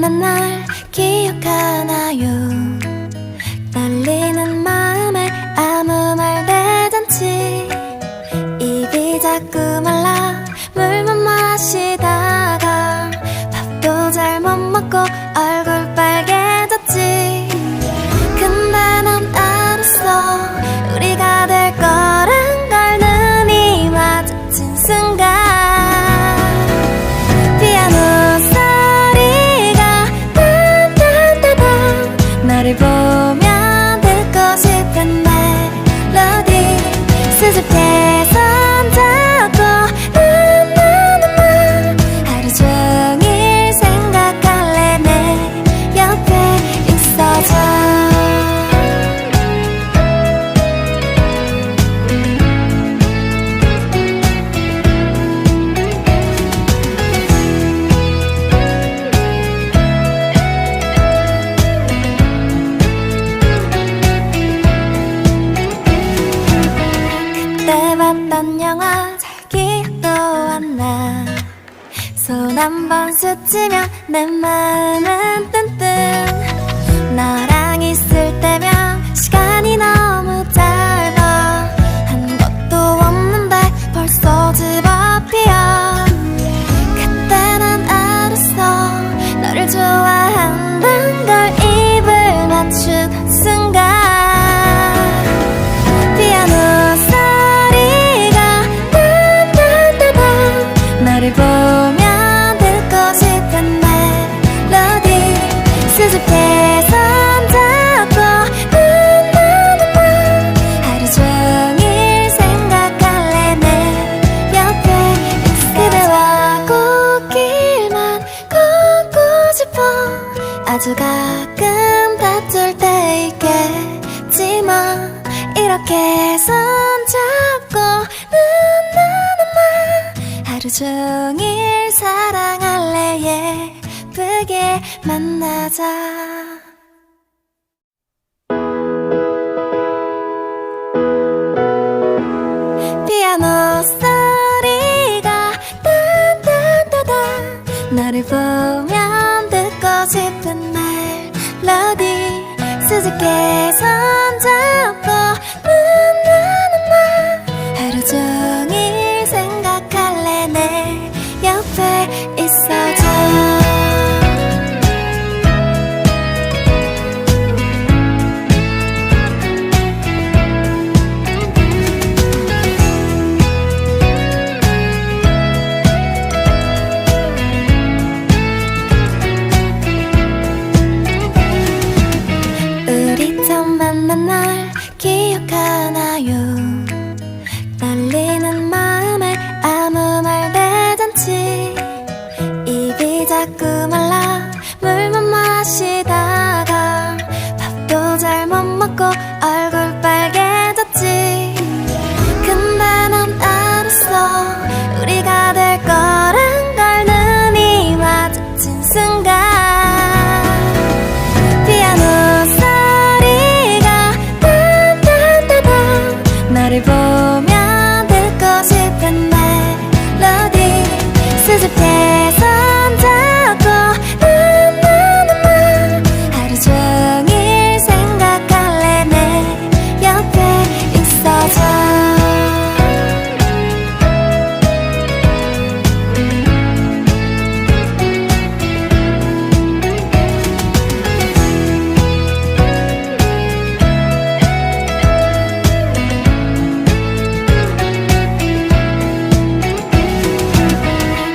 만난 날 기억하나요? 떨리는 마음에 아무 말 대잔치, 입이 자꾸 말라 물만 마시다가 밥도 잘 못 먹고 얼굴 빨개졌지. 근데 넌 알았어, 우리가 될 거란 걸. 눈이 마주친 순간 피아노 소리가 딴딴딴딴 너를 보면 듣고 싶은 멜로디 수줍게 손잡고 나나나나 하루 종일 생각할래. 내 옆에 있어줘. 그때 봤던 영화 잘 기억도 안 나. 손 한 번 스치면 내 마음은 뜬뜬. 너랑 있을 때면 시간이 너무 짧아. 한 것도 없는데 벌써 집 앞이야. 그때 난 알았어, 너를 좋아한단 걸. 입을 맞춘 순간 피아노 소리가 딴딴딴딴 너를 보면 듣고 싶은 멜로디 수줍게 손잡고 나나나나 하루 종일 생각할래. 내 옆에 그대와 꽃길만 걷고 싶어. 아주 가끔 다툴 때 있겠지만 이렇게 손잡고 나나나나 하루 종일 사랑할래. 예쁘게 만나자. 피아노 소리가 딴딴딴딴 너를 보면 듣고 싶은 멜로디 수줍게 손잡고 나나나나 하루 종일 생각할래. 내 옆에 있어줘. 우리 처음 만난 날 기억하나요? 떨리는 마음에 아무 말 대잔치, 입이 자꾸 말라 물만 마시다가 밥도 잘 못 먹고 얼굴 빨개졌지. 근데 넌 알았어, 우리가 될 거란 걸. 눈이 마주친 순간 피아노 소리가 딴딴딴딴 너를 보면 듣고 싶은 멜로디 수줍게 손잡고 나나나나 하루 종일 생각할래. 내 옆에 있어줘.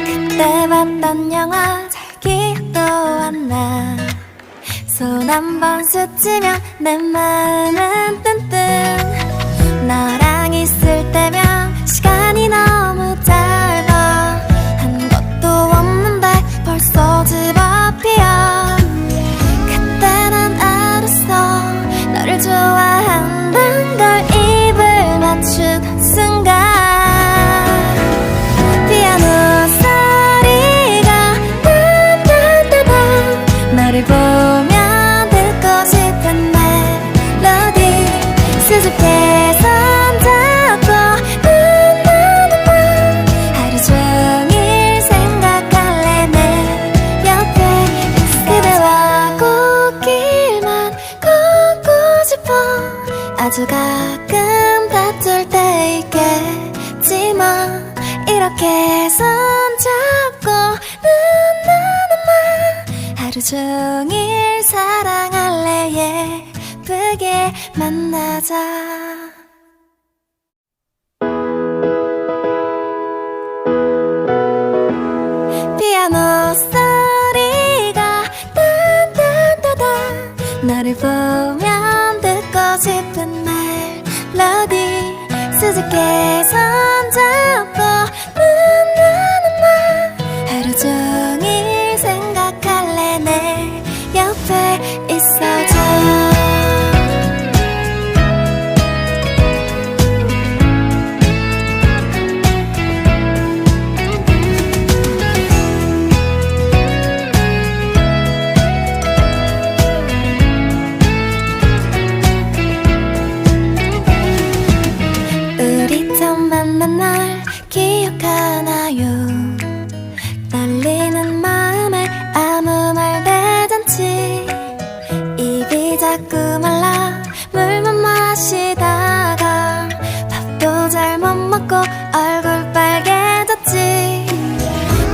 그때 봤던 영화 잘 기억도 안 나. 손 한 번 스치면 내 마음은 뜬뜬. 너랑 있을 때면 시간이 너무 짧아. 한 것도 없는데 벌써 집 앞이야. 그때 난 알았어, 너를 좋아한단 걸. 입을 맞춘 순간 피아노 소리가 딴딴딴딴 너를 보면 듣고 싶은 멜로디 하루 종일 사랑할래 예쁘게 만나자. 피아노 소리가 딴딴따단 너를 보면 듣고 싶은 멜로디 수줍게 손잡고 나나나나 하루 종일 생각할래 내 옆에 있어줘. 우리 처음 만난 날 기억하나요? 떨리는 마음에 아무 말 대잔치 입이 자꾸 말라 물만 마시다가 밥도 잘 못 먹고 얼굴 빨개졌지.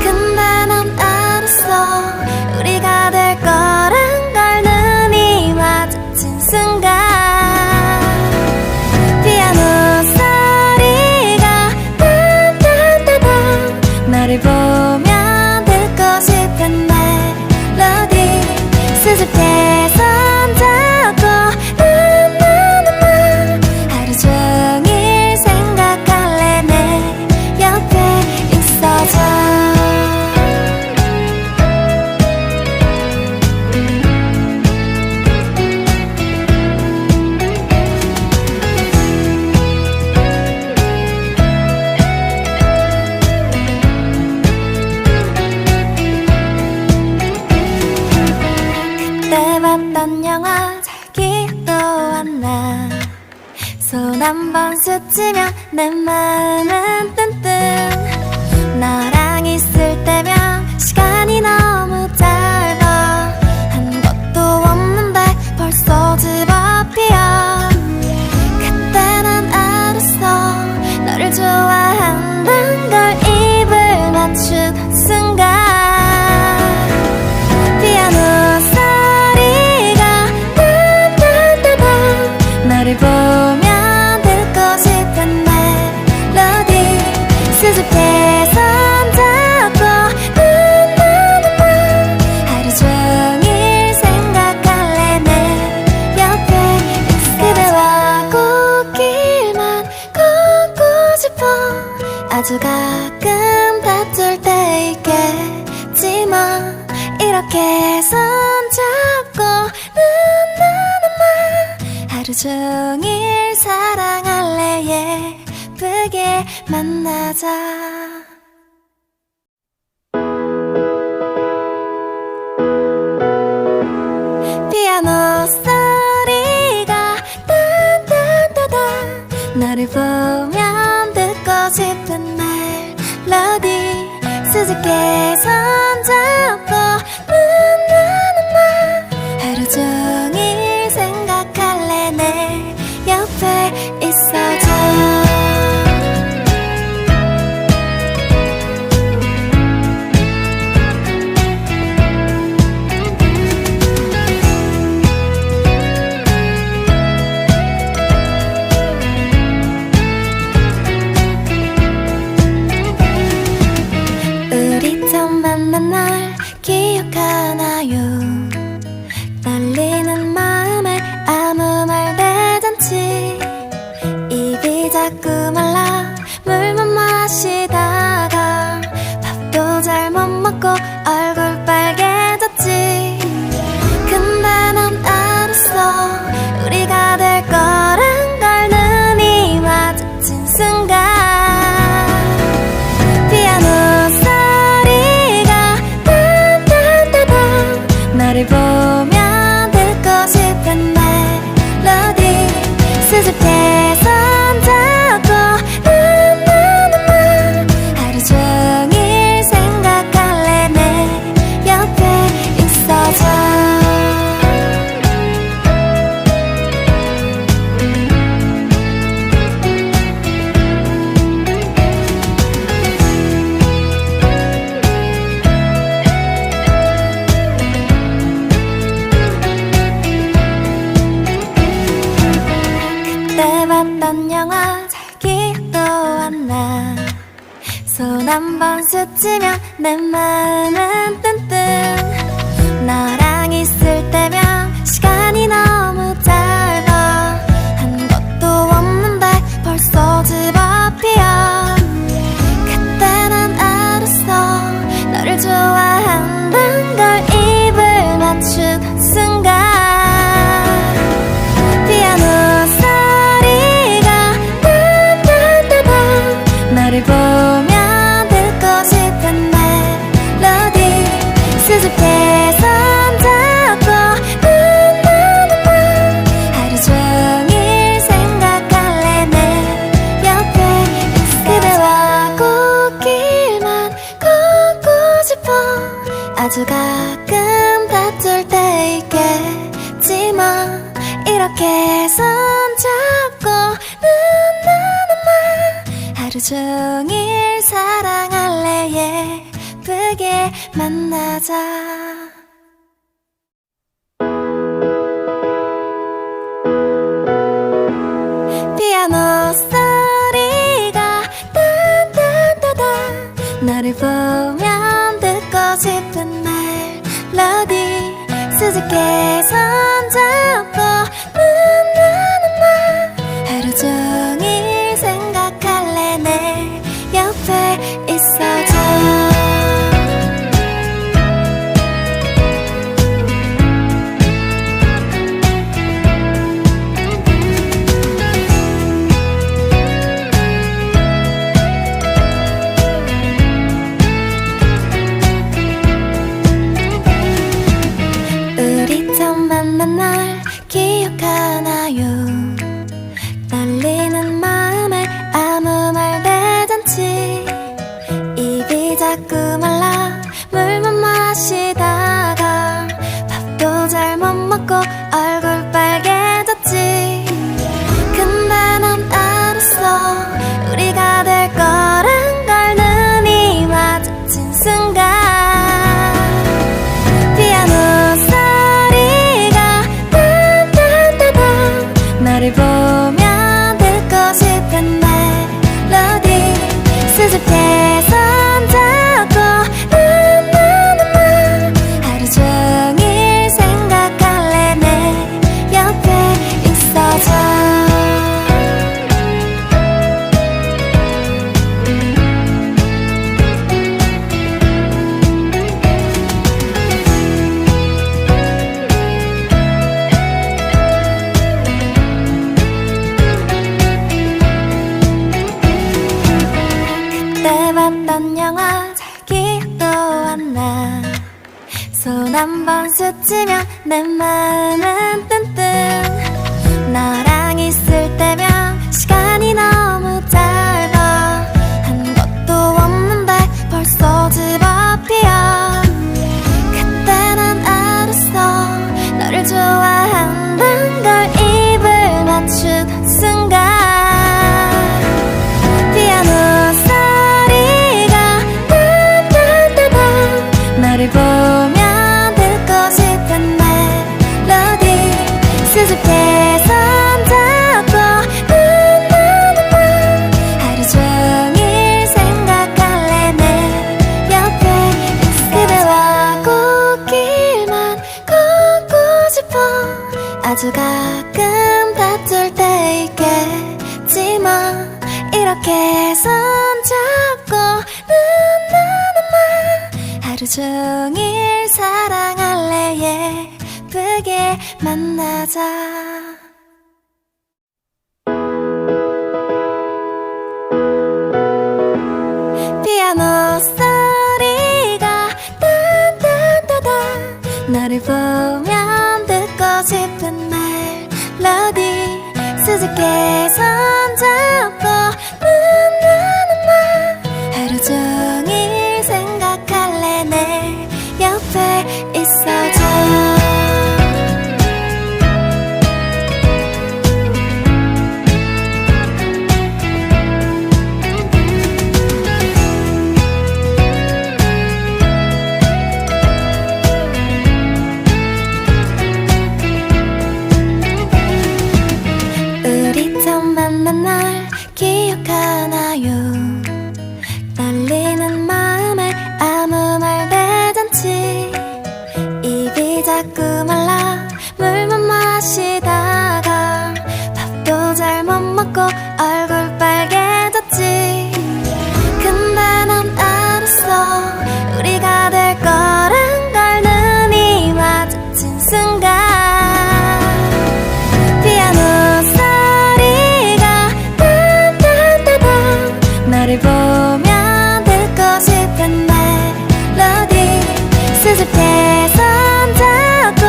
근데 넌 알았어 우리가 될 거란 걸 눈이 마주친 순간 피아노 소리가 딴딴따단 너를 보면 듣고 싶은 멜로디 수줍게 손잡고 나나나나 하루 종일 생각할래 내 옆에 있어줘. 그때 봤던 영화 잘 기억도 안 나. 손 한 번 스치면 내 마음은 뜬뜬. 너랑 있을 때면 시간이 너무 짧아. 한 것도 없는데 벌써 집 앞이야. 그때 난 알았어 너를 좋아한단 걸 입을 맞추던 순간 피아노 소리가 딴딴따단 너를 보면 듣고 싶은 멜로디 수줍게 손잡고 나나나나 하루 종일 생각할래 내 옆에 있어. 그대와 꽃길만 걷고 싶어. 아주 가끔 다툴 때 있겠지만 이렇게 손잡고 나나나나 하루 종일 사랑할래 예쁘게 만나자. 피아노 소리가 딴딴따단 너를 보면 듣고 싶은 멜로디 수줍게 손잡고 나나나나 하루 종일 생각할래 내 옆에 있어줘. 우리 처음 만난 날 기억하나요? 떨리는 마음에 아무 말 대잔치 입이 자꾸 말라 물만 마시다가 밥도 잘 못 먹고 얼굴 빨개졌지. 근데 넌 알았어 우리가 될 거란 걸 눈이 마주친 순간 피아노 소리가 딴딴따단 너를 보면 듣고 싶은 멜로디 수줍게 손잡고 나나나나 하루 종일 생각할래 내 옆에 있어줘. 가끔 다툴 때 있겠지만 이렇게 손잡고 나는 하루 종일 사랑할래. 예쁘게 만나자. 피아노 소리가 딴딴따단 너를 보면 듣고 싶은 멜로디 수줍게 손잡고 나는 하루 종일 생각할래. 내 옆에 있어줘. 만난 날 기억하나요? 떨리는 마음에 아무 말 대잔치. 입이 자꾸 말라 물만 마시다가 밥도 잘 못 먹고 얼굴 빨개졌지. 근데 난 알았어 우리가 될 거란 걸. 눈이 마주친 순간 너를 보면 듣고 싶은 멜로디 수줍게 손잡고 나는 하루 종일 생각할래. 내 옆에 있어줘. 그때 봤던 영화 잘 기억도 안 나. 손 한 번 스치면 내 마음은 뜬뜬. 너랑 있을 때면 시간이 너무 짧아. 한 것도 없는데 벌써 집 앞이야. 그때 난 알았어 너를 좋아한다는 걸. 입을 맞추던 순간 너를 보면 듣고 싶은 멜로디 수줍게 손잡고 나는 하루 종일 생각할래. 내 옆에 있어. 그대와 꽃길만 걷고 싶어. 아주 가끔 다툴 때 있겠지만 이렇게 손잡고 하루 종일 사랑할래. 예쁘게 만나자. 피아노 소리가 딴딴따단 너를 보면 듣고 싶은 멜로디 수줍게 손잡고 나는 하루 종일 생각할래. 내 옆에 있어줘. 우리 처음 만난 날 기억하나요? 떨리는 마음에 아무 말 대잔치. 입이 자꾸 말라 물만 마시다가 밥도 잘 못 먹고 얼굴 빨개졌지. 근데 난 알았어 우리가 될 거란 걸. 눈이 마주친 순간 피아노 소리가 딴딴따단 너를 보면 듣고 싶은 멜로디 수줍게 손잡고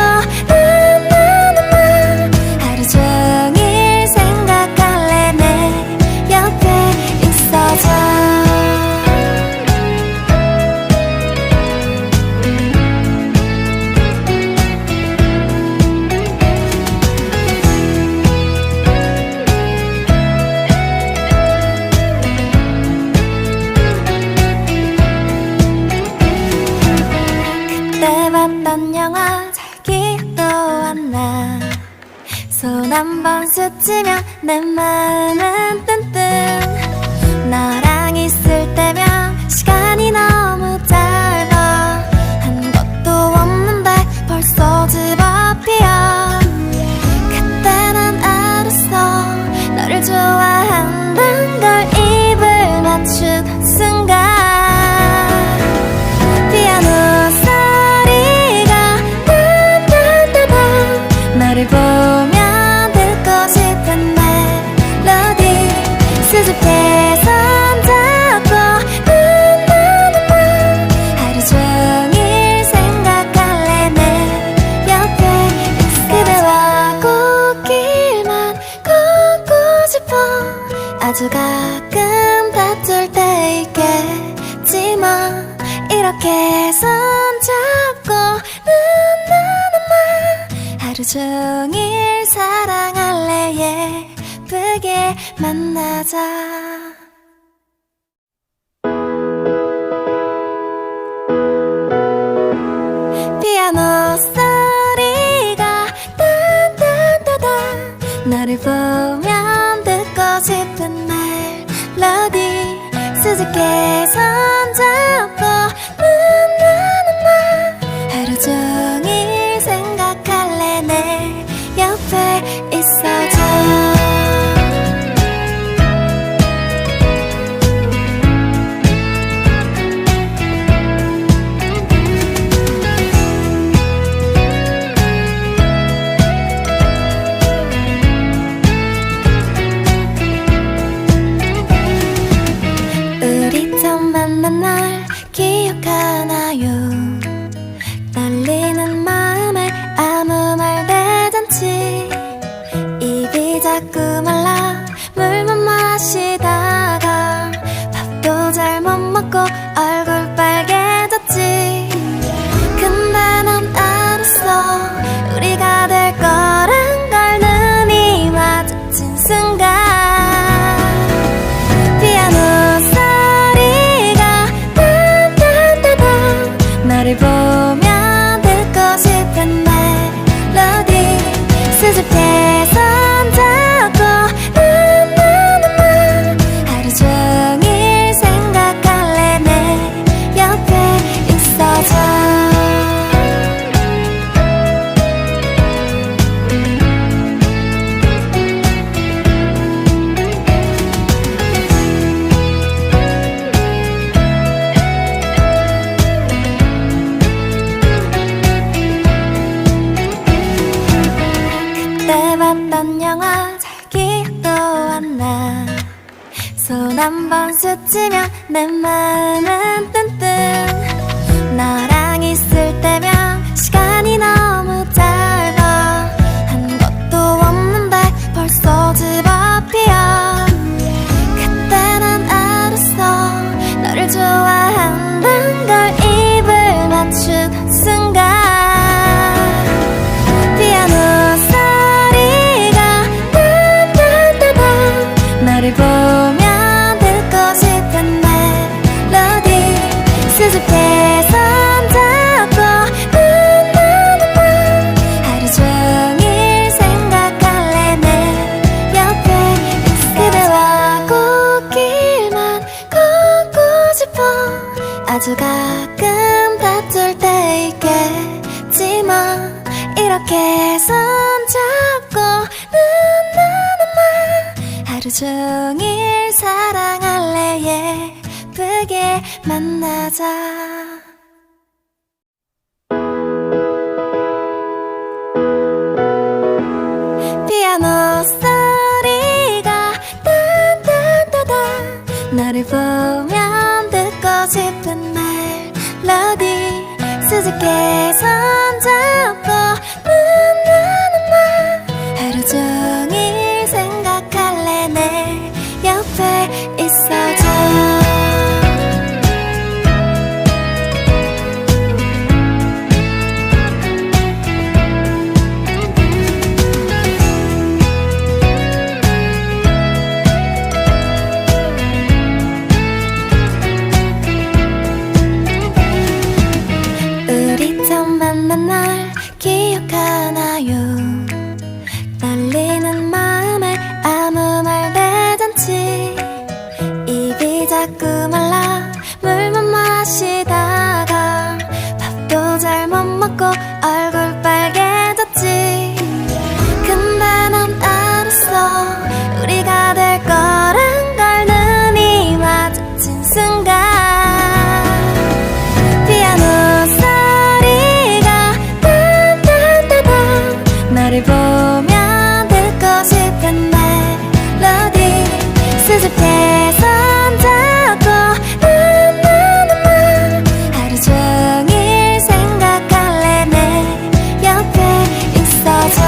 그때 봤던 영화 잘 기억도 안 나. 손 한 번 스치면 내 마음은 뜬뜬. 너랑 있을 때면 시간이 너무 짧아. 한 것도 없는데 벌써 집 앞이야. 그때 난 알았어, 너를 좋아한단 걸. 입을 맞추던 순간 피아노 소리가 따따따따. 너를 보면 듣고 싶은 멜로디. 수줍게 손잡고 나나나나. 하루 종일 생각할래 내 옆에. 그대와 꽃길만 걷고 싶어. 아주 가끔 다툴 때 있겠지만 이렇게 손잡고 나나나나. 하루 종일 사랑할래. 예쁘게 만나자. 피아노 소리가 따따따따. 너를 보면 듣고 싶은 멜로디. 수줍게 손잡고 나나나나. 하루 종일 생각할래 내 옆에 있어줘. 우리 처음 만난 날 기억하나요? 떨리는 마음에 아무 말 대잔치. 입이 자꾸 말라 물만 마시다가 밥도 잘 못 먹고 얼굴 빨개졌지. 근데 난 알았어, 우리가 될 거란 걸. 눈이 마주친 순간 피아노 소리가 따따따따. 너를 보면 듣고 싶은 멜로디. 수줍게 손잡고 나나나나. 하루 종일 생각할래 내 옆에 있어줘. 그때 봤던 영화 잘 기억도 안 나. 손 한 번 스치면 내 마음은 뜬뜬. 너랑 있을 때면 시간이 너무 짧아. 한 것도 없는데 벌써 집 앞이야. 그때 난 알았어, 너를 좋아한단 걸. 입을 맞추던 순간 피아노 소리가 따따따따. 너를 보면 듣고 싶은 멜로디. 수줍게 손잡고 나나나나. 하루 종일 생각할래 내 옆에. 그대와 꽃길만 걷고 싶어. 아주 가끔 다툴 때 있겠지만 이렇게 손잡고 나나나나. 하루 종일 사랑할래. 예쁘게 만나자. 피아노 소리가 따따따따. 너를 보면 듣고 싶은 멜로디. 수줍게 손잡고 나나나나. 하루 종일 생각할래 내 옆에 있어줘. 만난 날 기억하나요? 떨리는 마음에 아무 말 대잔치, 입이 자꾸 말라 물만 마시다가 밥도 잘 못 먹고 얼굴 빨개졌지. 근데 난 알았어, 우리가 될 거란 걸. 눈이 마주친 순간 피아노 소리가 딴딴딴딴 나를 보며 듣고 싶은 멜로디, 수줍게 손잡고 나나나나 하루 종일 생각할래. 내 옆에 있어줘.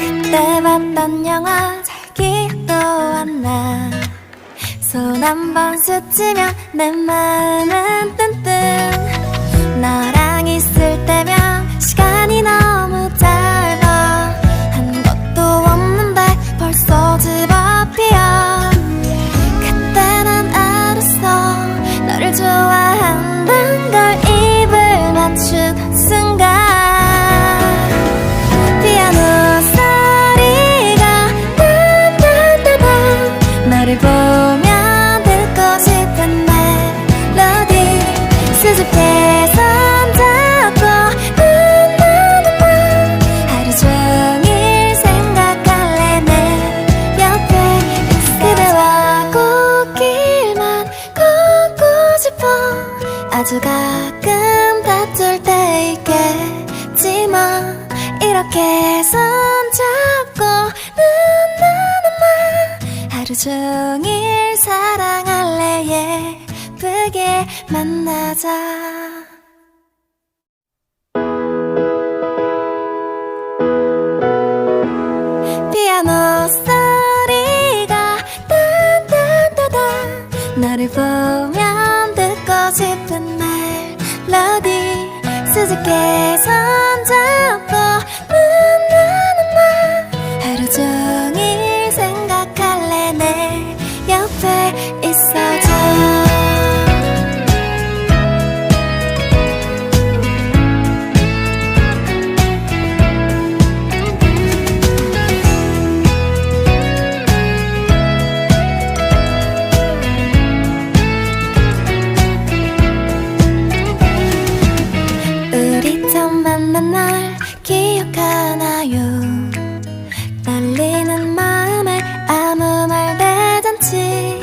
그때 봤던 영화 잘 기억도 안 나. 손 한 번 스치면 내 마음은 뜬뜬. 너랑 있을 때면 시간이 너무 짧아. 한 것도 없는데 벌써 집 앞이야. 그때 난 알았어, 너를 좋아한단 걸. 입을 맞추던 순간 피아노 소리가 딴딴딴딴 나를 보며 듣고 싶은 멜로디, 수줍게 손잡고 나나나나 하루 종일 생각할래. 내 옆에 있어. 그대와 꽃길만 걷고 싶어. 아주 가끔 다툴 때 있겠지만 이렇게 손잡고 나나나나 하루 종일 사랑할래. 예쁘게 만나자. 피아노 소리가 딴딴따단 너를 보면 듣고 싶은 멜로디, 수줍게 손잡고 나나나나 하루 종일 생각할래. 내 옆에 있어줘. 우리 처음 만난 날 기억하나요? 떨리는 마음에 아무 말 대잔치,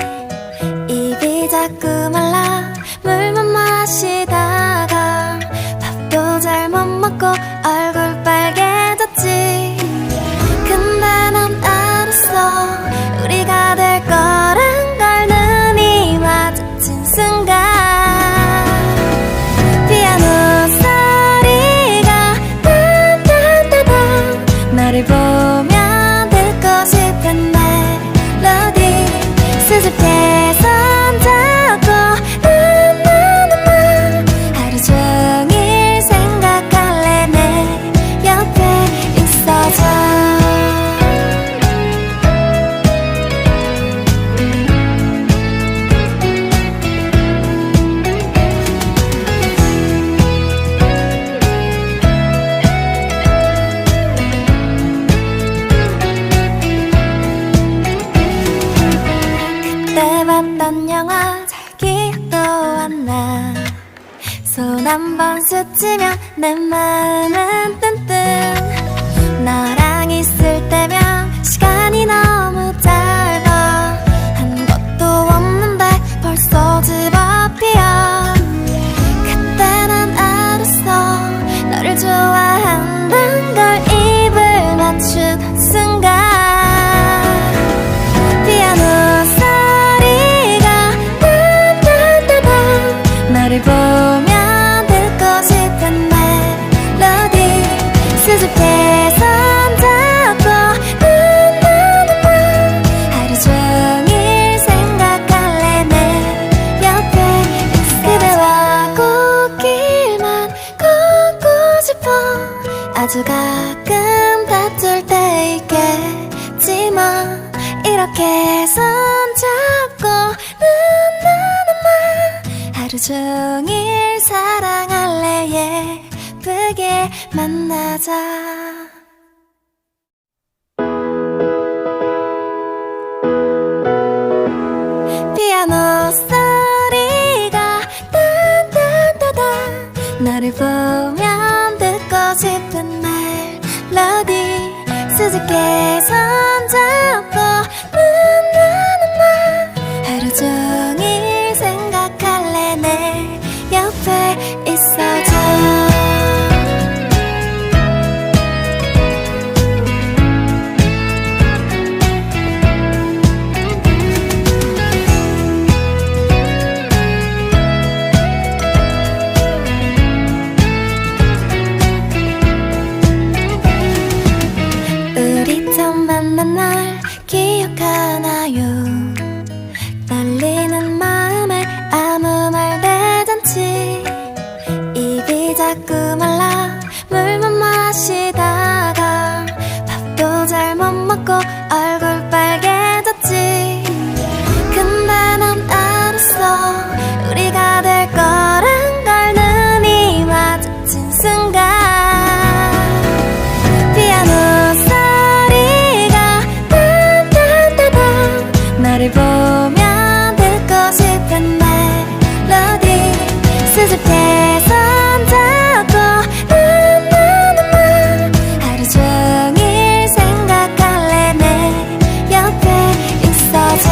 입이 자꾸 말라 물만 마시다가 밥도 잘 못 먹고 얼굴 빨개졌지. 근데 난 알았어, 우리가 될 거란 걸. 눈이 마주친 순간 피아노 소리가 딴딴딴딴 나를 보며 듣고 싶은 멜로디, 수줍게 손잡고 나나나나 하루 종일 생각할래. 내 옆에 있어줘. 그때 봤던 영화 잘 기억도 안 나. 손 한 번 스치면 내 마음은 뜬뜬. 너랑 있을 때면 시간이 너무 짧아. 한 것도 없는데 벌써 집 앞이야. 그때 난 알았어, 너를 좋아한단 걸. 입을 맞추던 순간 피아노 소리가 딴딴따단 너를 보며 듣고 싶은 멜로디, 수줍게 손잡고 나나나나 하루 종일 생각할래. 내 옆에 있어. 그대 종일 사랑할래 예쁘게 만나자. 피아노 소리가 딴딴따단 너를 보면 듣고 싶은 멜로디 수줍게 손잡고 나나나나 하루 종일 생각할래 내 옆에 있어줘. 우리 처음 만난 날 기억하나요? 떨리는 마음에 아무 말 대잔치 입이 자꾸 말라 물만 마시다가 밥도 잘 못 먹고 얼굴 빨개졌지. 근데 난 알았어 우리가 될 거란 걸. 눈이 마주친 순간 피아노 소리가 딴딴따단 너를 보면 듣고 싶은 멜로디 수줍게 손잡고 나나나나 하루 종일 생각할래 내 옆에 있어줘.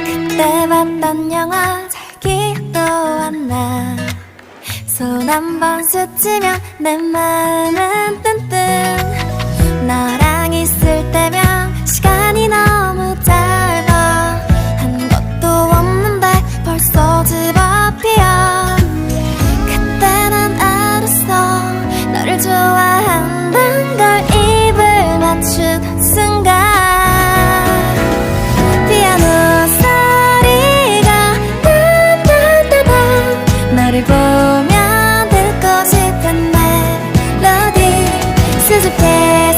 그때 봤던 영화 잘 기억도 안 나. 손 한 번 스치면 내 마음은 뜬뜬. 너랑 있을 때면 시간이 너무 짧아. 한 것도 없는데 벌써 집 앞이야. 그때 난 알았어 너를 좋아한단 걸. 입을 맞추던 순간 피아노 소리가 딴딴따단 너를 보면 듣고 싶은 멜로디 수줍게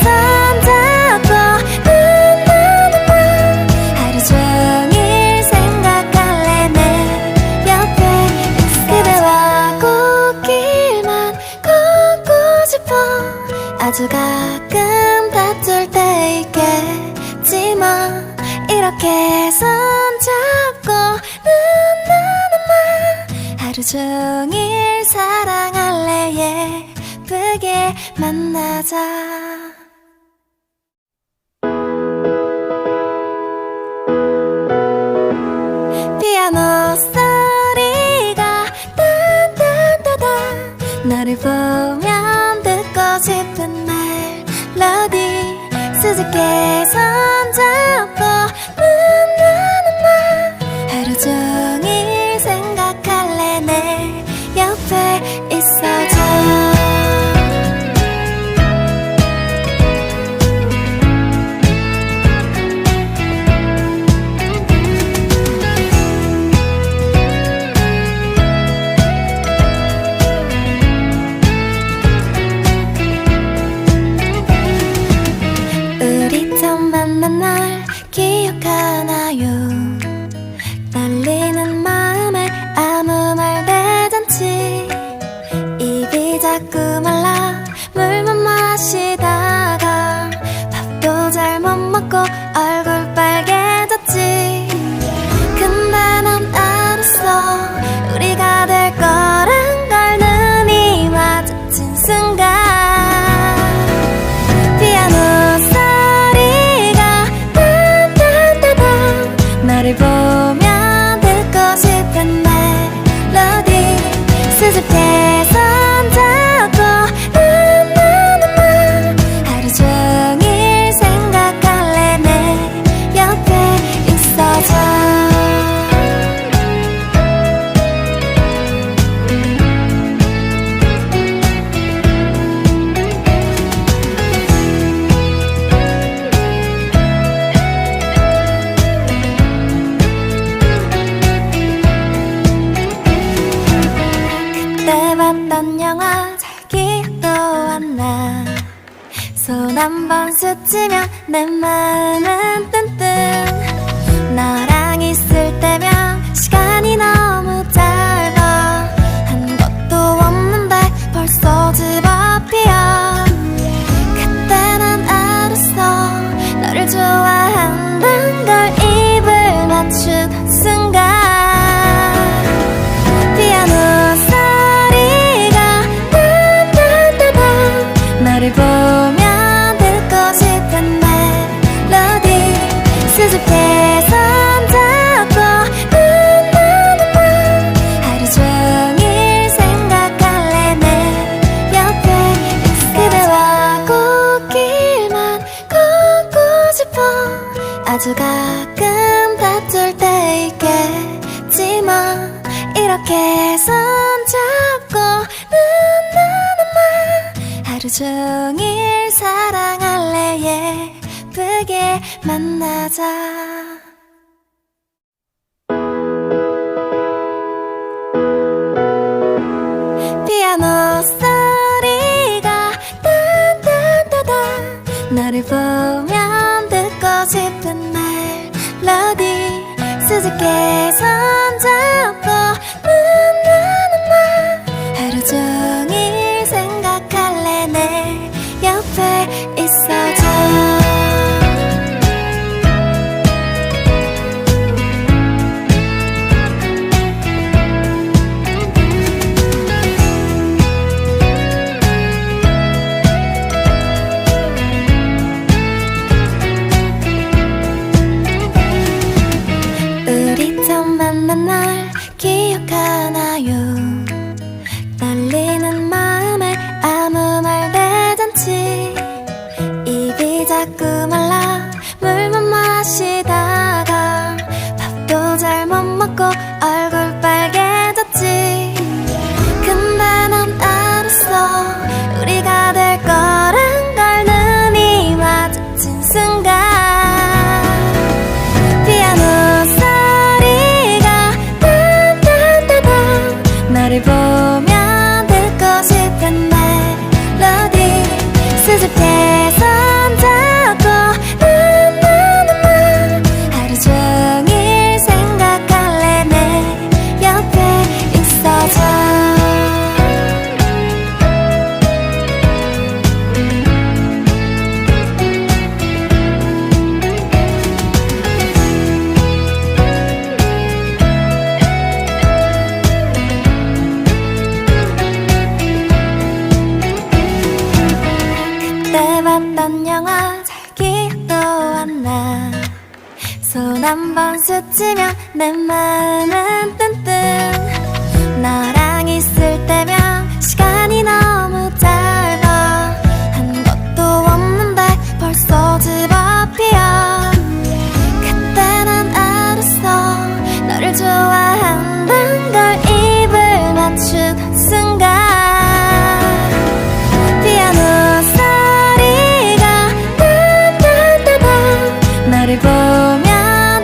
손잡고 나나나나 하루 종일 생각할래 내 옆에 있어. 그대와 꽃길만 걷고 싶어. 아주 가끔 다툴 때 있겠지만 이렇게 손잡고 나나나나 하루 종일 사랑할래 예쁘게 만나자. 피아노 소리가 딴딴따단 너를 보면 듣고 싶은 멜로디 수줍게 손잡고 나나나나 하루 종일 생각할래 내 옆에 있어줘. 우리 처음 만난 날 기억하나요? 떨리는 마음에 아무 말 대잔치 입이 자꾸 말라 물만 마시다가 밥도 잘 못 먹고 얼굴 빨개졌지. 근데 난 알았어 우리가 될 거란 걸. 눈이 마주친 순간 피아노 소리가 딴딴따단 너를 보면 듣고 싶은 멜로디 수줍게 손잡고 나나나나 하루 종일 생각할래 내 옆에 있어줘. 내 마음은 뜬뜬. 너랑 있을 때면 시간이 너무 짧아. 한 것도 없는데 벌써 집앞이야. 그때 난 알았어. 너를 좋아한단 걸. 입을 맞추던 순간 피아노 소리가 따따따따. 너를 보며 듣고 싶은 멜로디. 수줍게 손잡고 나나나나. 하루 종일 생각할래. 내 옆에 그대와 꽃길만 걷고 싶어. 아주 가끔 다툴 때 있겠지만 이렇게 손잡고 나나나나. 하루 종일 사랑할래. 예쁘게 만나자. 피아노 소리가 따따따따. 너를 보면 듣고 싶은 멜로디. 수줍게 손잡고 나나나나. 하루 종일 생각할래. 내 옆에 있어줘. 우리 처음 만난 날 기억하나요? 떨리는 마음에 아무 말 대잔치. 입이 자꾸 말라 물만 마시다가 밥도 잘 못 먹고 얼굴 빨개졌지. 근데 난 알았어. 우리가 될 거란 걸. 눈이 마주친 순간 피아노 소리가 따따따따. 너를 보며 듣고 싶은 멜로디. 수줍게 손잡고 나나나나. 하루 종일 생각할래. 내 옆에 있어줘. 그때 봤던 영화 잘 기억도 안 나. 손 한 번 스치면 내 마음은 뜬뜬. 너랑 있을 때면 시간이 너무 짧아. 한 것도 없는데 벌써 집앞이야. 그때 난 알았어. 너를 좋아한단 걸. 입을 맞추던 순간 피아노 소리가 따따따따. 너를 보며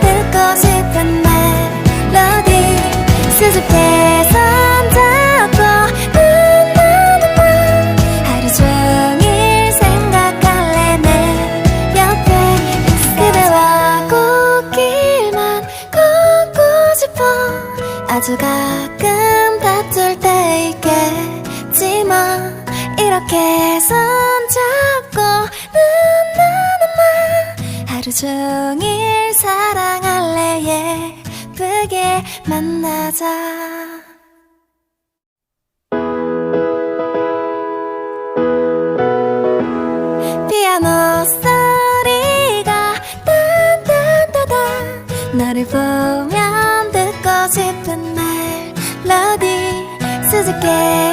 듣고 싶은 멜로디. 수줍게 손잡고 나나나나. 하루 종일 생각할래. 내 옆에 그대와 꽃길만 걷고 싶어. 아주 가끔 다툴 때 있겠지만 이렇게 손잡고 나나나나. 하루 종일 사랑할래. 예쁘게 만나자. 피아노 소리가 따따따따. 너를 보면 듣고 싶은 멜로디. 수줍게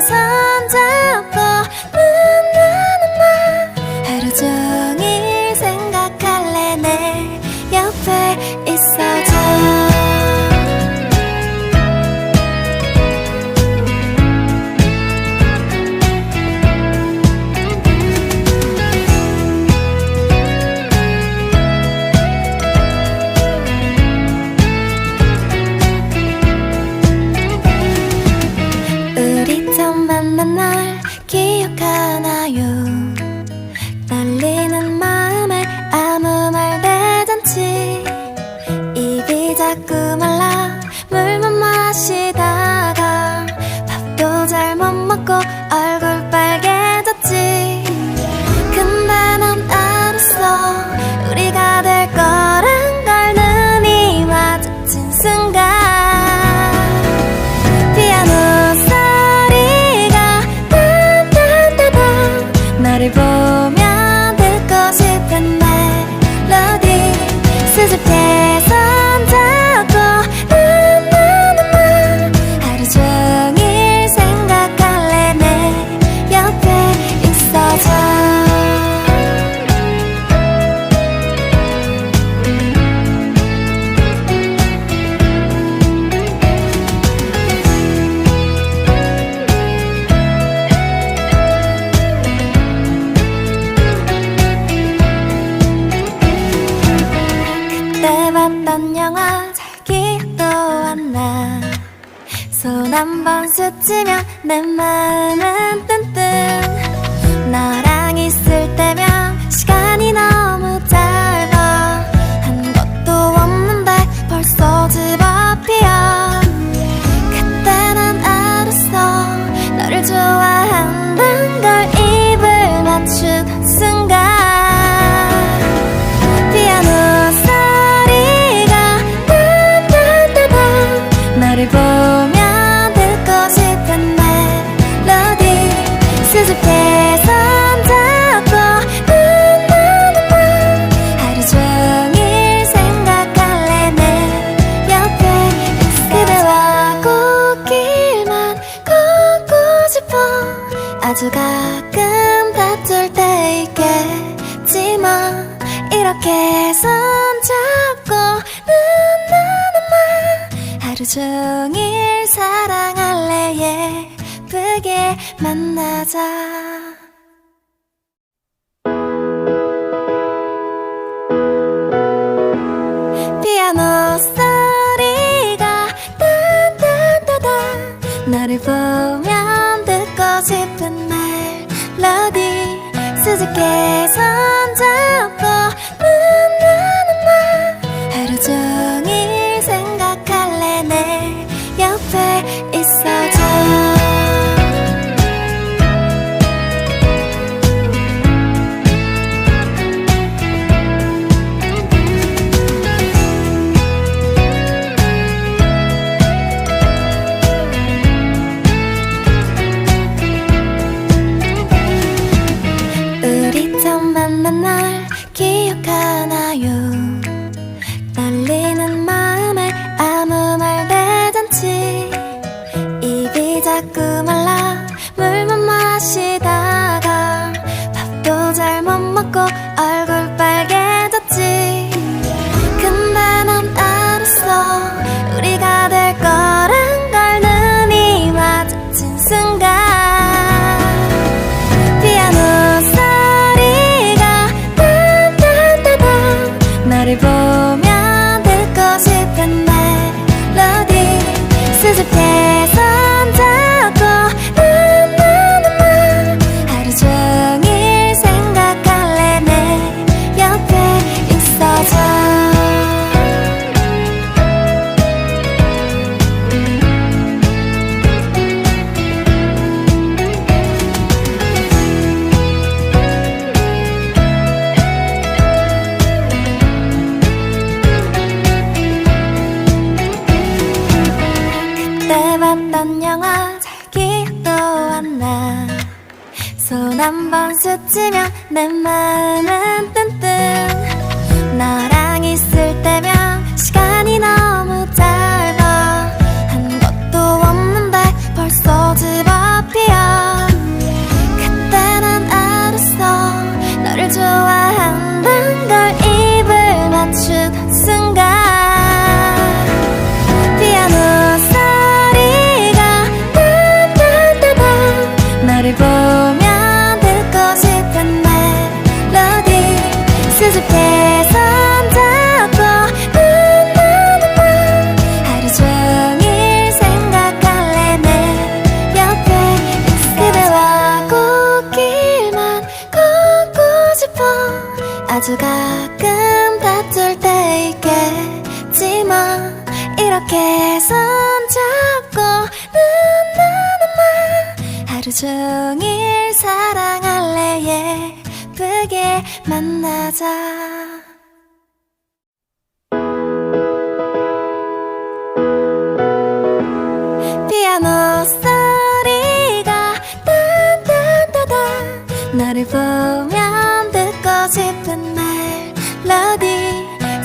손잡고 나나나나. 하루 종일 생각할래. 내 옆에 있어줘. 우리 처음 만난 날 손 한 번 스치면 내 마음은 뜬뜬. 너랑 있을 때면 시간이 너무 짧아. 한 것도 없는데 벌써 집 앞이야. 그때 난 알았어, 너를 좋아한단 걸. 입을 맞춘 순간 피아노 소리가 따따따따. 너를 보면 듣고 싶은 멜로디. 수줍게 손잡고 나나나나. 하루 종일 생각할래 내 옆에. 그대와 꽃길만 걷고 싶어. 아주 가끔 다툴 때 있겠지만 이렇게 손잡고 나나나나. 하루 종일 사랑할래. 예쁘게 만나자. 피아노 소리가 따따따따. 너를 보면 듣고 싶은 멜로디. 수줍게 손잡고 나나나나. 하루 종일 생각할래 내 옆에 있어줘. 우리 처음 만난 날 기억하나요? 떨리는 마음에 아무 말 대잔치. 입이 자꾸 말라 물만 마시다가 밥도 잘 못 먹고 얼굴 빨개졌지. 근데 난 알았어, 우리가 될 거란 걸. 눈이 마주친 순간 피아노 소리가 따따따따. 너를 보면 듣고 싶은 멜로디. 수줍게 손잡고 나나나나. 하루 종일 생각할래 내 옆에 있어줘. 그때 봤던 영화 잘 기억도 안 나. 손 한 번 스치면 내 마음은 뜬뜬. 너랑 있을 때면 시간이 너무 짧아. 한 것도 없는데 벌써 집 앞이야. 그때 난 알았어, 너를 좋아한단 걸. 입을 맞춘 순간 피아노 소리가 따따따따. 너를 보면 듣고 싶은 멜로디. 수줍게 손잡고 나나나나. 하루 종일 생각할래 내 옆에. 그대와 꽃길만 걷고 싶어. 아주 가끔 다툴 때 있겠지만 이렇게 손잡고 나나나나. 하루 종일 사랑할래. 예쁘게 만나자. 피아노 소리가 따따따따. 너를 보면 듣고 싶은 멜로디.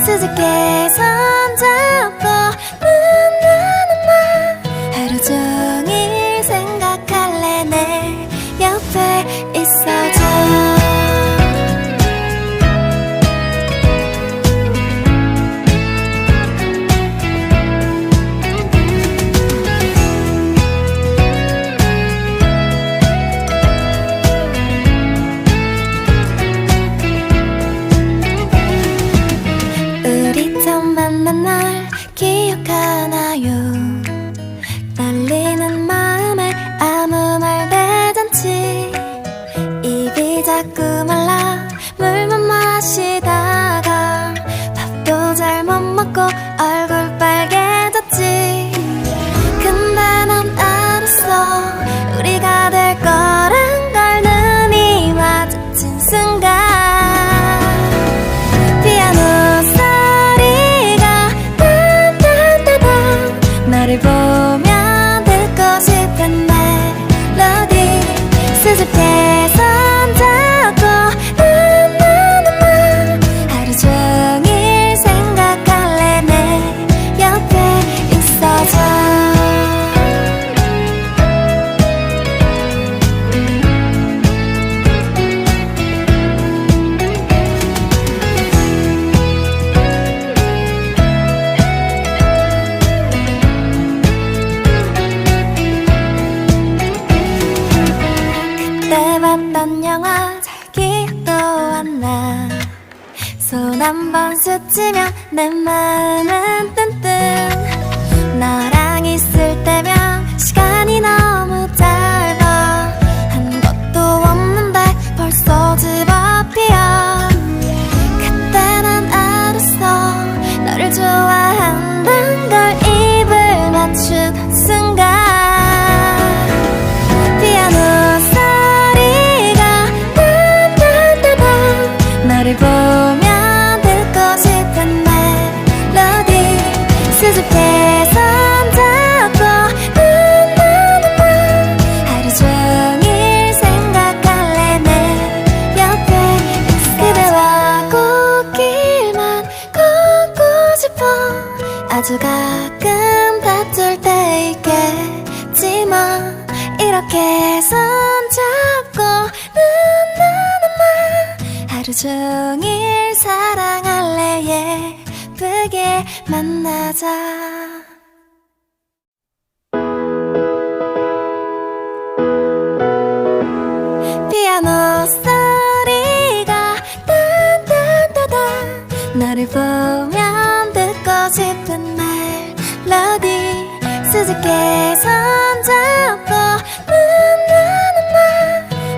수줍게 손잡고 나나나나. 하루 종일 생각할래 내 옆에 있어줘. 우리 처음 만난 날 너를 보면 듣고 싶은 멜로디 수줍게 손잡고 하루 종일 생각할래 내 옆에 있어줘 그때 봤던 영화 잘 기억도 안 나 손 한 번 스치면 내 마음은 뜬뜬 너랑 있을 때면 시간이 너무 짧아 한 것도 없는데 벌써 집 앞이야 그때 난 알았어 너를 좋아한단 걸 입을 맞추던 순간 피아노 소리가 딴딴따단 너를 보면 듣고 싶은 멜로디 수줍게 손잡고 하루 종일 생각할래 내 옆에 그대와 꽃길만 걷고 싶어 아주 가끔 다툴 때 있겠지만 이렇게 손잡고 하루 종일 사랑할래 예쁘게 만나자 피아노 소리가 딴딴따단 너를 보면 듣고 싶은 멜로디 수줍게 손잡고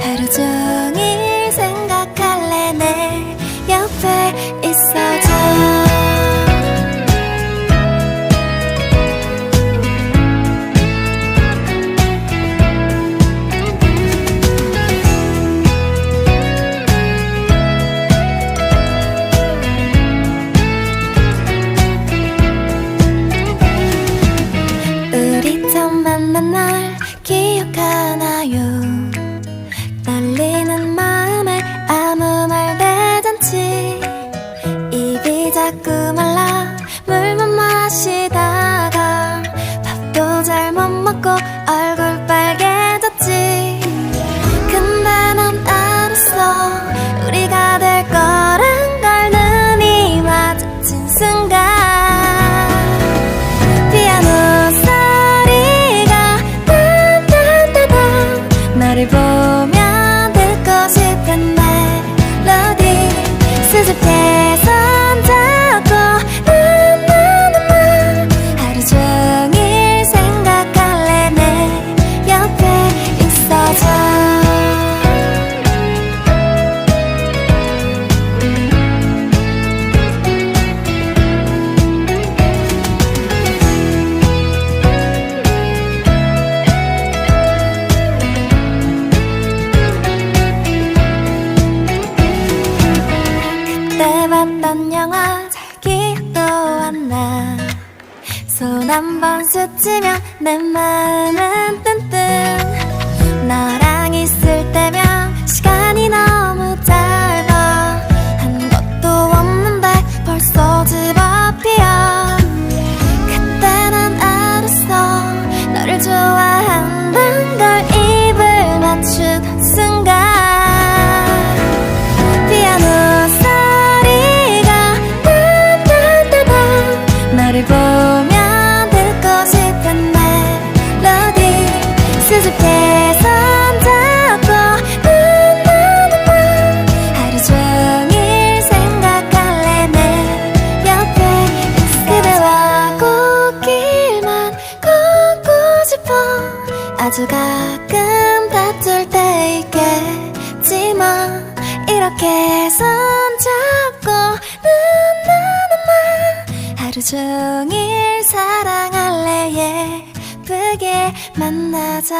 하루 종일 생각할래 내 옆에 있어줘 우리 처음 만난 날 기억하나요 떨리는 마음에 아무 말 대잔치 입이 자꾸 말라 물만 마시다가 밥도 잘 못 먹고 얼굴 빨개졌지 근데 난 알았어 우리가 될 거란 걸 눈이 마주친 순간 피아노 소리가 딴딴따단 너를 보면 듣고 싶은 멜로디 수줍게 손잡고 하루 종일 생각할래 내 옆에 있어줘 그때 봤던 영화 잘 기억도 안 나 손 한 번 스치면 내 마음은 뜬뜬 너랑 있을 때면 시간이 너무 짧아 한 것도 없는데 벌써 집 앞이야 그때 난 알았어 너를 좋아한단 걸 입을 맞추던 순간 피아노 소리가 딴딴따단 너를 보면 듣고 싶은 멜로디 수줍게 손잡고 하루 종일 생각할래 내 옆에 그대와 꽃길만 걷고 싶어 아주 가끔 다툴 때 있겠지만 이렇게 손잡고 하루 종일 사랑할래 예쁘게 만나자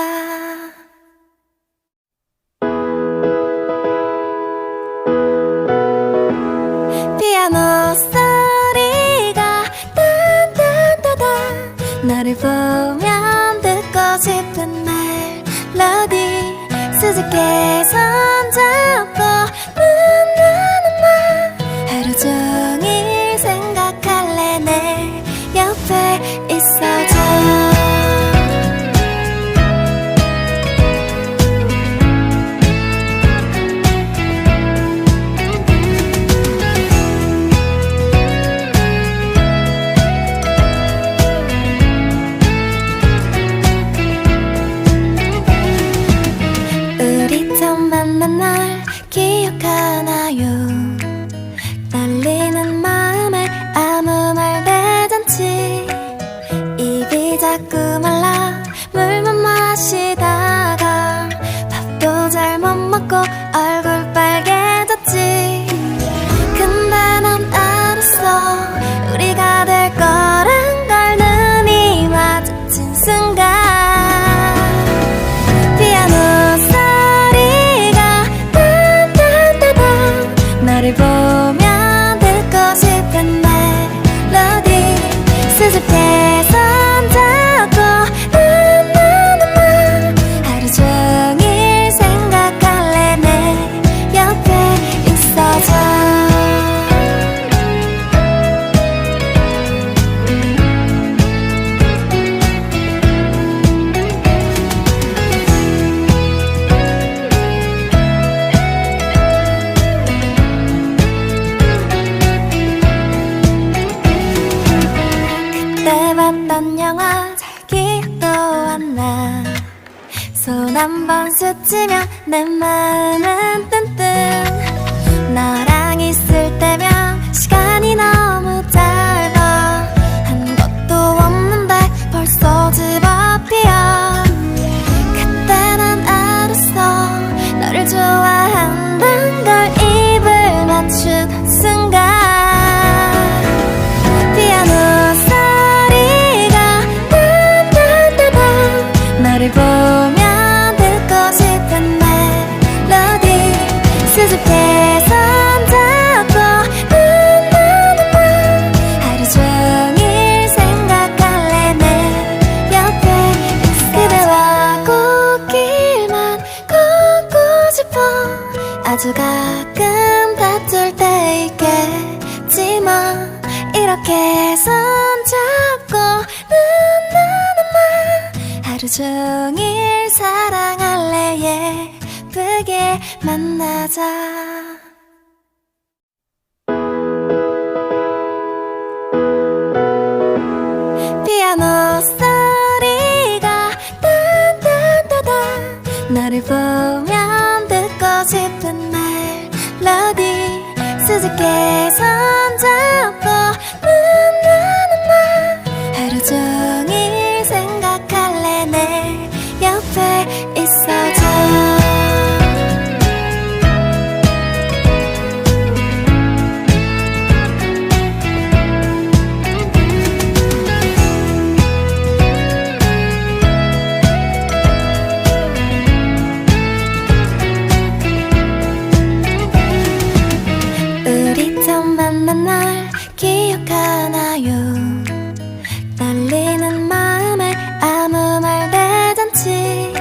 피아노 소리가 딴딴따단 너를 보면 듣고 싶은 멜로디 수줍게 손잡고 하루 종일 생각할래 내 옆에 있어줘. 우리 처음 만난 날 기억하나요? 떨리는 마음에 아무 말 대잔치 입이 자꾸 말라 물만 마시다가 밥도 잘 못 먹고 얼굴 빨개졌지. 근데 넌 알았어 우리가 될 거란 걸. 눈이 마주친 순간 피아노 소리가 딴딴딴딴 너를 보면 듣고 싶은 멜로디 수줍게 손잡고 하루 종일 생각할래 내 옆에 있어줘. 그때 봤던 영화 잘 기억도 안 나. 손 한 번 스치면 내 마음은 뜬뜬. 너랑 있을 때면 시간이 너무 짧아. 한 것도 없는데 벌써 집 앞이야. 그때 난 알았어 너를 좋아한단 걸. 입을 맞추던 순간 피아노 소리가 딴딴딴딴 너를 보면 듣고 싶은 멜로디 수줍게 손잡고 하루 종일 생각할래 내 옆에 있어. 그대와 꽃길만 걷고 싶어. 아주 가끔 다툴 때 있겠지만 이렇게 손잡고 하루 종일 사랑할래. 예쁘게 만나자. 피아노 소리가 딴딴따단 너를 보면 듣고 싶은 멜로디 수줍게 손잡고 하루 종일 생각할래 내 옆에 있어줘. 우리 처음 만난 날 기억하나요? 떨리는 마음에 아무 말 대잔치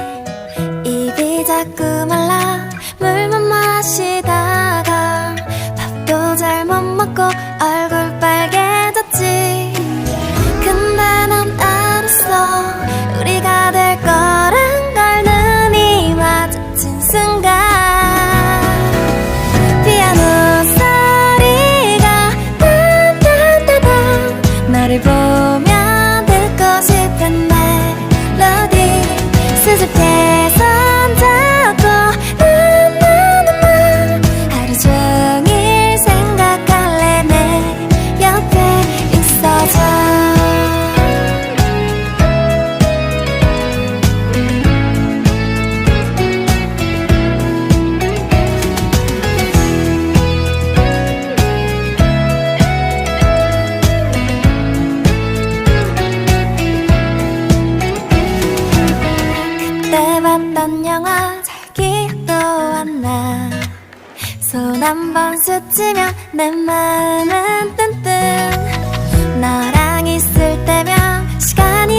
입이 자꾸 말라 물만 마시다가 밥도 잘 못 먹고 얼굴 빨개졌지. 근데 넌 알았어 우리가 될 거란 걸. 눈이 마주친 순간 피아노 소리가 딴딴딴딴 너를 보면 듣고 싶은 멜로디 수줍게 손잡고 하루 종일 생각할래 내 옆에 있어줘. 그때 봤던 영화 잘 기억도 안 나. 손 한 번 스치면 내 마음은 뜬뜬. 너랑 있을 때면 시간이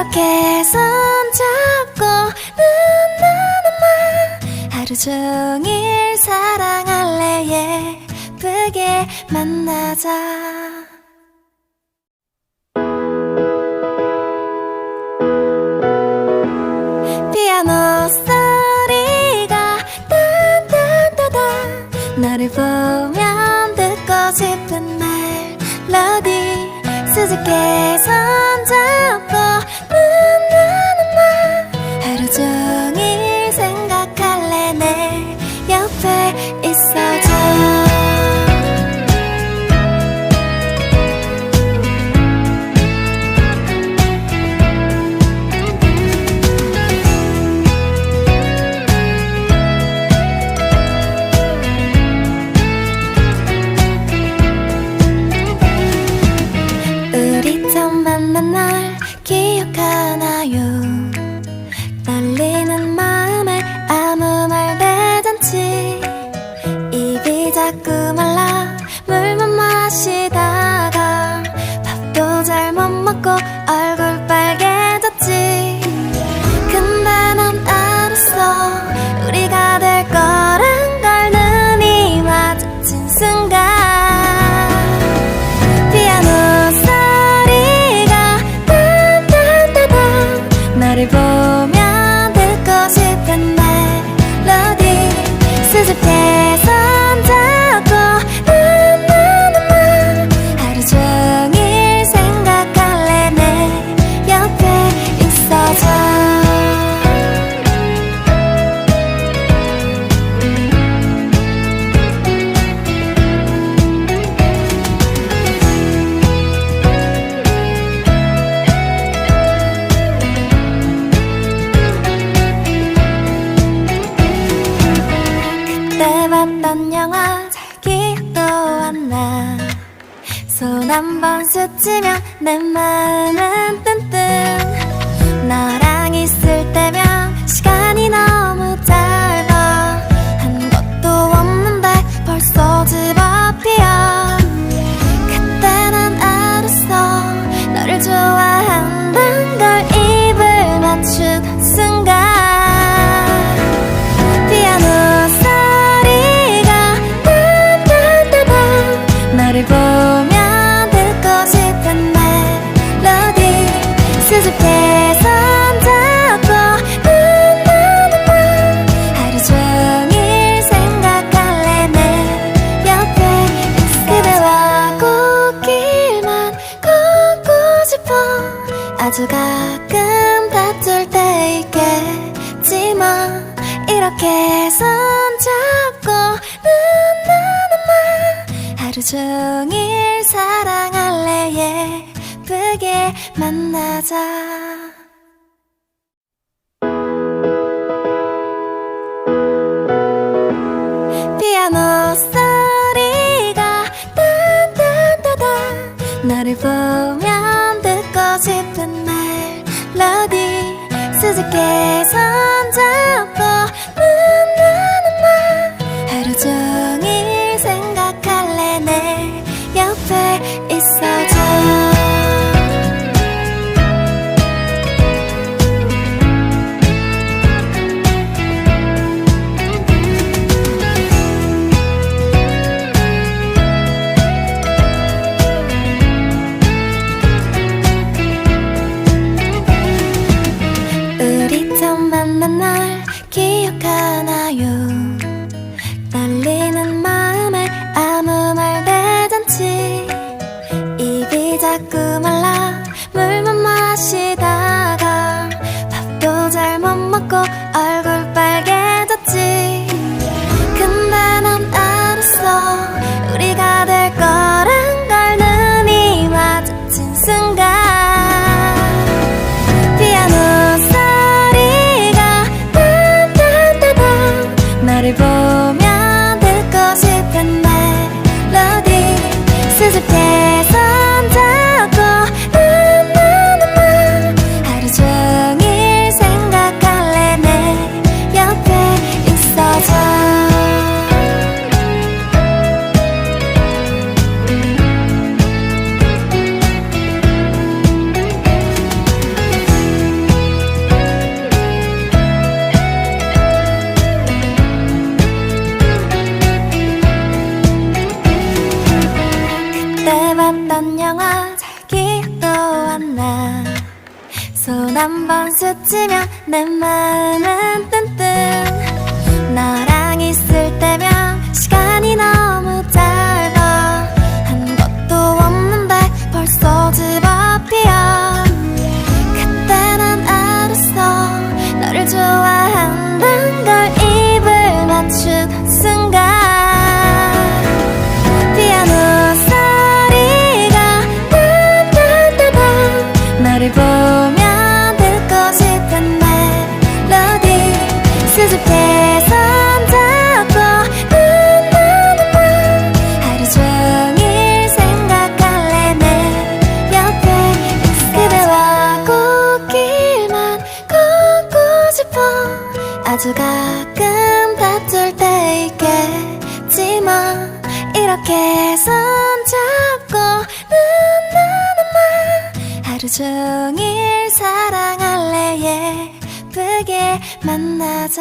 이렇게 손잡고 나는 하루 종일 사랑할래. 예쁘게 만나자. 피아노 소리가 딴딴따단 너를 보면 듣고 싶은 멜로디 수줍게 손잡고 나는 하루 종일 생각할래. 내 옆에 있어줘. 우리 처음 만난 날 기억하나요? 떨리는 마음에 아무 말 대잔치. 입이 자꾸 말라 물만 마시다가 밥도 잘 못 먹고 얼굴 빨개졌지. 근데 넌 알았어. 우리가 될 거란 걸. 눈이 마주친 순간 피아노 소리가 딴딴따단 너를 보면 듣고 싶은 멜로디 수줍게 손잡고 나는 하루 종일 생각할래. 내 옆에 있어줘. 그때 봤던 영화 잘 기억도 안 나. 손 한 번 스치면 내 마음은 뜬뜬. 너랑 있을 때면 시간이 너무 짧아. 한 것도 없는데 벌써 집 앞이야. 그때 난 알았어. 너를 좋아한단 걸. 입을 맞추던 순간 피아노 소리가 딴딴따단 너를 보면 듣고 싶은 멜로디 수줍게 손잡고 나는 하루 종일 생각할래. 내 옆에 있어. 그대와 꽃길만 걷고 싶어. 아주 가끔 다툴 때 있겠지만 이렇게 손잡고 나는 하루 종일 사랑할래. 예쁘게 만나자. 피아노 소리가 딴딴따단 너를 보면 듣고 싶은 멜로디 수줍게 손잡고 나는 하루 종일 생각할래. 내 옆에 있어줘. 우리 처음 만난 날 않아 손 한 번 스치면 내 마음은 뜬뜬 너랑 있을 때면 시간이 너무 짧아 한 것도 없는데 벌써 집 앞이야 그때 난 알았어 너를 좋아한단 걸 입을 맞추던 순간 피아노 소리가 따따따따 너를 보며 듣고 싶은 멜로디 수줍게 손잡고 나나나나 하루 종일 생각할래 내 옆에 그대와 꽃길만 걷고 싶어 아주 가끔 다툴 때 있겠지만 이렇게 손잡고 나나나나 하루 종일 사랑할래 예쁘게 만나자